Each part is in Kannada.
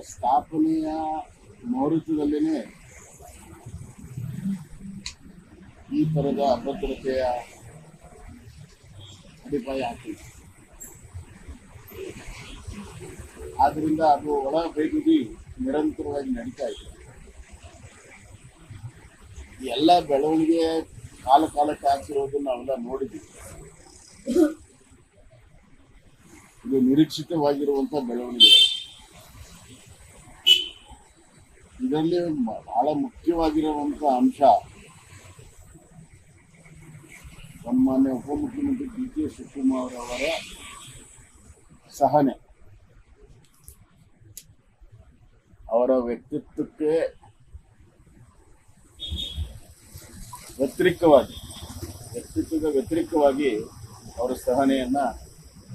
ಸ್ಥಾಪನೆಯ ಮುಹೂರ್ತದಲ್ಲಿನೇ ಈ ತರದ ಅಭದ್ರತೆಯ ಅಡಿಪಾಯ ಹಾಕಿದೆ. ಆದ್ರಿಂದ ಅದು ಒಳ ಬೇಗುದಿ ನಿರಂತರವಾಗಿ ನಡೀತಾ ಇದೆ. ಎಲ್ಲ ಬೆಳವಣಿಗೆ ಕಾಲಕ್ಕೆ ಆಗ್ತಿರೋದನ್ನ ನಾವೆಲ್ಲ ನೋಡಿದ್ದೀವಿ. ಇದು ನಿರೀಕ್ಷಿತವಾಗಿರುವಂತ ಬೆಳವಣಿಗೆ. ಇದರಲ್ಲಿ ಬಹಳ ಮುಖ್ಯವಾಗಿರುವಂತ ಅಂಶ ಸನ್ಮಾನ್ಯ ಉಪಮುಖ್ಯಮಂತ್ರಿ ಡಿ.ಕೆ. ಶಿವಕುಮಾರ್ ಅವರ ಸಹನೆ, ಅವರ ವ್ಯಕ್ತಿತ್ವದ ವ್ಯತಿರಿಕ್ತವಾಗಿ ಅವರ ಸಹನೆಯನ್ನ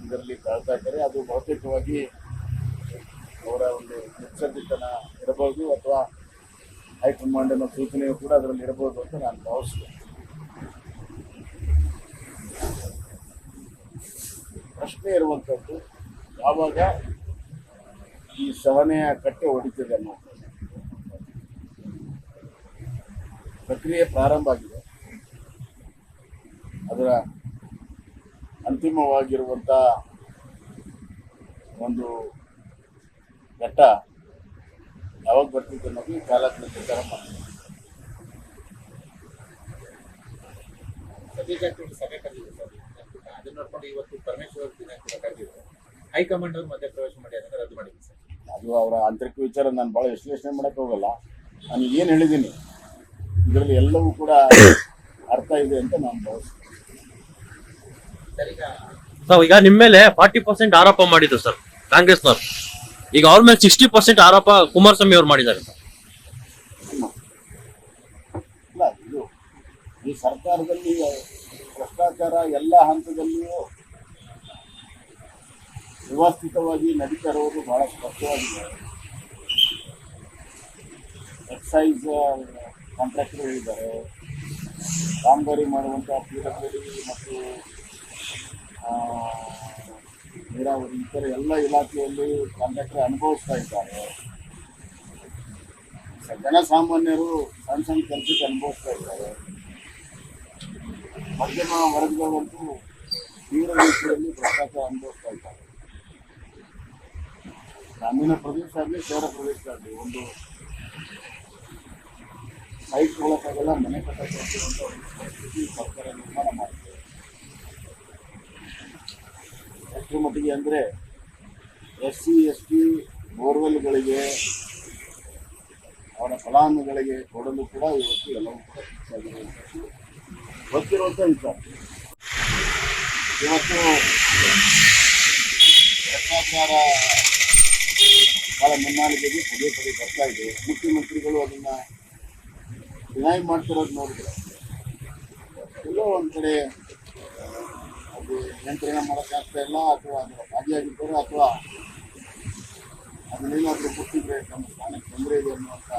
ಇದರಲ್ಲಿ ಕಾಳ್ತಾ ಇದ್ದಾರೆ. ಅದು ಬಹುತೇಕವಾಗಿ ಅವರ ಒಂದು ಮುತ್ಸದ್ದಿತನ ಇರಬಹುದು ಅಥವಾ ಹೈಕಮಾಂಡಿನ ಸೂಚನೆಯು ಕೂಡ ಅದರಲ್ಲಿ ಇರಬಹುದು ಅಂತ ನಾನು ಭಾವಿಸ್ತೇನೆ. ಪ್ರಶ್ನೆ ಇರುವಂಥದ್ದು, ಯಾವಾಗ ಈ ಸಹನೆಯ ಕಟ್ಟೆ ಹೊಡಿತದೆ ಅನ್ನೋ ಪ್ರಕ್ರಿಯೆ ಪ್ರಾರಂಭ ಆಗಿದೆ. ಅದರ ಅಂತಿಮವಾಗಿರುವಂಥ ಒಂದು ಘಟ್ಟ ಯಾವಾಗ ಬರ್ತಿದೆ ಅನ್ನೋದು ಕಾಲಕ್ಕೆ ನಿರ್ಧಾರ ಮಾಡ್ತೀವಿ. ಸಭೆ ಕರೆದಿದೆ ಸರ್. ಅದನ್ನ ನೋಡ್ಕೊಂಡು ಇವತ್ತು ಪರಮೇಶ್ವರ್ ದಿನಾಂಕ ಕರೆದಿದ್ರು. ಹೈಕಮಾಂಡ್ ಅವರು ಮಧ್ಯ ಪ್ರವೇಶ ಮಾಡಿ ಅದನ್ನ ರದ್ದು ಮಾಡಿದ್ರು ಸರ್. ಅದು ಅವರ ಆಂತರಿಕ ವಿಚಾರ. ನಾನು ಭಾಳ ವಿಶ್ಲೇಷಣೆ ಮಾಡಕ್ಕೆ ಹೋಗಲ್ಲ. ನಾನು ಏನು ಹೇಳಿದ್ದೀನಿ ಇದರಲ್ಲಿ ಎಲ್ಲವೂ ಕೂಡ ಅರ್ಥ ಇದೆ ಅಂತ ನಾನು ಭಾವಿಸ್ತೀನಿ. ಈಗ ನಿಮ್ಮ ಮೇಲೆ 40% ಆರೋಪ ಮಾಡಿದ್ರು ಸರ್ ಕಾಂಗ್ರೆಸ್ನವ್ರು. ಈಗ ಅವ್ರ ಮೇಲೆ 60% ಆರೋಪ ಕುಮಾರಸ್ವಾಮಿ ಅವ್ರು ಮಾಡಿದ್ದಾರೆ. ಇಲ್ಲ, ಇದು ಈ ಸರ್ಕಾರದಲ್ಲಿ ಭ್ರಷ್ಟಾಚಾರ ಎಲ್ಲ ಹಂತದಲ್ಲಿಯೂ ವ್ಯವಸ್ಥಿತವಾಗಿ ನಡೀತಾ ಇರುವುದು ಬಹಳ ಸ್ಪಷ್ಟವಾಗಿದೆ. ಎಕ್ಸೈಸ್ ಕಾಂಟ್ರಾಕ್ಟರ್ ಹೇಳಿದ್ದಾರೆ, ಕಾಮಗಾರಿ ಮಾಡುವಂಥ PWD ಮತ್ತು ನೀರಾವರಿ ಇತರ ಎಲ್ಲ ಇಲಾಖೆಯಲ್ಲಿ ಕಾಂಟ್ರಾಕ್ಟರ್ ಅನುಭವಿಸ್ತಾ ಇದ್ದಾರೆ. ಜನಸಾಮಾನ್ಯರು ಸಣ್ಣ ಕೆಲಸಕ್ಕೆ ಅನುಭವಿಸ್ತಾ ಇದ್ದಾರೆ. ಮಧ್ಯಮ ವರ್ಗದವರಂತೂ ತೀವ್ರ ರೀತಿಯಲ್ಲಿ ಭ್ರಷ್ಟಾಚಾರ ಅನುಭವಿಸ್ತಾ ಇದ್ದಾರೆ. ಗ್ರಾಮೀಣ ಪ್ರದೇಶ ಆಗಲಿ ಶಹರ ಪ್ರದೇಶ ಆಗಲಿ ಒಂದು ಸೈಟ್ ಕೊಡೋಕ್ಕಾಗಲ್ಲ, ಮನೆ ಕಟ್ಟುವಂಥ ಒಂದು ಪರಿಸ್ಥಿತಿ ಸರ್ಕಾರ ನಿರ್ಮಾಣ ಮಾಡಿದೆ. ಎಷ್ಟು ಮಟ್ಟಿಗೆ ಅಂದರೆ SC ST ಬೋರ್ವೆಲ್ಗಳಿಗೆ ಅವರ ಫಲಾನುಭವಿಗಳಿಗೆ ಕೊಡಲು ಕೂಡ ಇವತ್ತು ಎಲ್ಲವೂ ಕೂಡ ಫಿಕ್ಸಾಗಿರುವಂಥದ್ದು ಗೊತ್ತಿರುವಂಥ ವಿಚಾರ. ಇವತ್ತು ಭ್ರಷ್ಟಾಚಾರ ಭಾಳ ಮುನ್ನಾಲಿಗೆಗೆ ಪದೇ ಬರ್ತಾ ಇದೆ. ಮುಖ್ಯಮಂತ್ರಿಗಳು ಅದನ್ನು ಡಿನೈ ಮಾಡ್ತಿರೋದು ನೋಡಿದ್ರೆ ಎಲ್ಲೋ ಒಂದು ಕಡೆ ಅದು ನಿಯಂತ್ರಣ ಮಾಡೋಕ್ಕಾಗ್ತಾ ಇಲ್ಲ, ಅಥವಾ ಅದರ ಭಾಗಿಯಾಗಿದ್ದಾರೆ, ಅಥವಾ ಅದನ್ನೇನಾದರೂ ಗೊತ್ತಿದ್ರೆ ತಮ್ಮ ಸ್ಥಾನಕ್ಕೆ ತೊಂದರೆ ಇದೆ ಅನ್ನುವಂಥ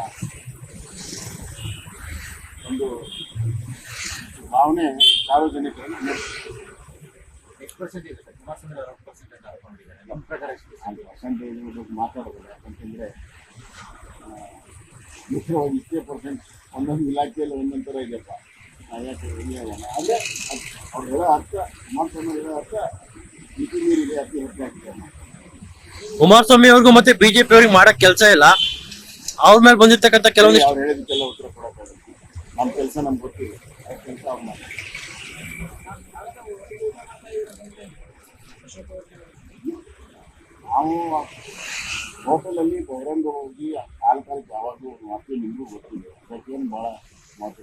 ಒಂದು ಭಾವನೆ ಸಾರ್ವಜನಿಕರನ್ನು ನಮ್ಮ ಪ್ರಕಾರ ಪರ್ಸೆಂಟೇಜ್ ಬಗ್ಗೆ ಮಾತಾಡೋದಿಲ್ಲ. ಯಾಕಂತಂದರೆ ಮುಖ್ಯವಾಗಿ 20% ಒಂದೊಂದು ಇಲಾಖೆಯಲ್ಲಿ ಒಂದೊಂದು ಥರ ಇದೆಯಪ್ಪ. ಯಾಕೆ ಅದೇ ಅವ್ರು ಹೇಳೋ ಅರ್ಥ, ಕುಮಾರಸ್ವಾಮಿ ಹೇಳೋ ಅರ್ಥ ಮಿತಿ ಮೀರಿದೆ, ಅತಿ ಹೆಚ್ಚಾಗಿದೆ. ಕುಮಾರಸ್ವಾಮಿ ಅವ್ರಿಗೂ ಮತ್ತೆ ಬಿಜೆಪಿ ಅವ್ರಿಗೆ ಮಾಡಕ್ ಕೆಲಸ ಇಲ್ಲ. ಅವ್ರ ಮೇಲೆ ಬಂದಿರ್ತಕ್ಕಂಥ ಕೆಲವೊಂದಿಷ್ಟು ಅವ್ರು ಹೇಳಿದಕ್ಕೆಲ್ಲ ಉತ್ತರ ಕೊಡೋಕ್ಕಾಗಲ್ಲ. ನಮ್ಮ ಕೆಲಸ ನಮ್ಗೆ ಗೊತ್ತಿಲ್ಲ, ಅವ್ರ ಕೆಲಸ ಅವ್ರು ಮಾಡ್ತಾರೆ. ನಾವು ಹೋಟೆಲಲ್ಲಿ ಬಹಿರಂಗ ಹೋಗಿ ಕಾಲಕ್ಕೆ ಯಾವಾಗಲೂ ಮಾತು ನಿಮಗೂ ಗೊತ್ತಿದೆ. ಅದಕ್ಕೇನು ಭಾಳ ಮಾತು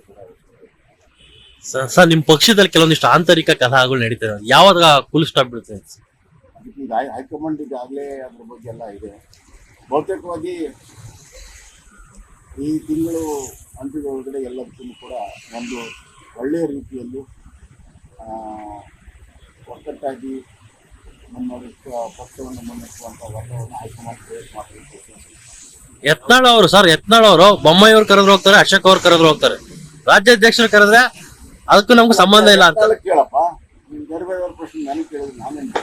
ಸರ್, ನಿಮ್ ಪಕ್ಷದಲ್ಲಿ ಕೆಲವೊಂದಿಷ್ಟು ಆಂತರಿಕ ಕಲಹಗಳು ನಡೀತಾರೆ. ಯಾವಾಗ ಫುಲ್ ಸ್ಟಾಪ್ ಬೀಳುತ್ತೆ? ಅದಕ್ಕೆ ಈಗ ಹೈಕಮಾಂಡ್ ಈಗಾಗಲೇ ಅದ್ರ ಬಗ್ಗೆ ಎಲ್ಲ ಇದೆ. ಬಹುತೇಕವಾಗಿ ಈ ತಿಂಗಳು ಅಂತ್ಯದ ಒಳಗಡೆ ಎಲ್ಲದಕ್ಕೂ ಕೂಡ ಒಂದು ಒಳ್ಳೆಯ ರೀತಿಯಲ್ಲಿ ಒಕ್ಕಟ್ಟಾಗಿ ಮುನ್ನಡೆಸುವ ಪಕ್ಷವನ್ನು ಮುನ್ನಡೆಸುವಂಥ ವಾತಾವರಣ ಹೈಕಮಾಂಡ್ ಕ್ರಿಯೇಟ್ ಮಾಡಬೇಕು. ಯತ್ನಾಳ್ ಅವರು ಬೊಮ್ಮಾಯಿ ಅವ್ರು ಕರೆದ್ರು ಹೋಗ್ತಾರೆ, ಅಶೋಕ್ ಅವ್ರು ಕರೆದ್ರು ಹೋಗ್ತಾರೆ. ರಾಜ್ಯಾಧ್ಯಕ್ಷರು ಕರೆದ್ರೆ ಅದಕ್ಕೂ ನಮ್ಗೆ ಸಂಬಂಧ ಇಲ್ಲ ಅಂತ ಕೇಳಪ್ಪ. ಬೇರೆ ಬೇರೆ ಪ್ರಶ್ನೆ ನನಗೆ ಕೇಳಿದ್ರೆ ನಾನೇನು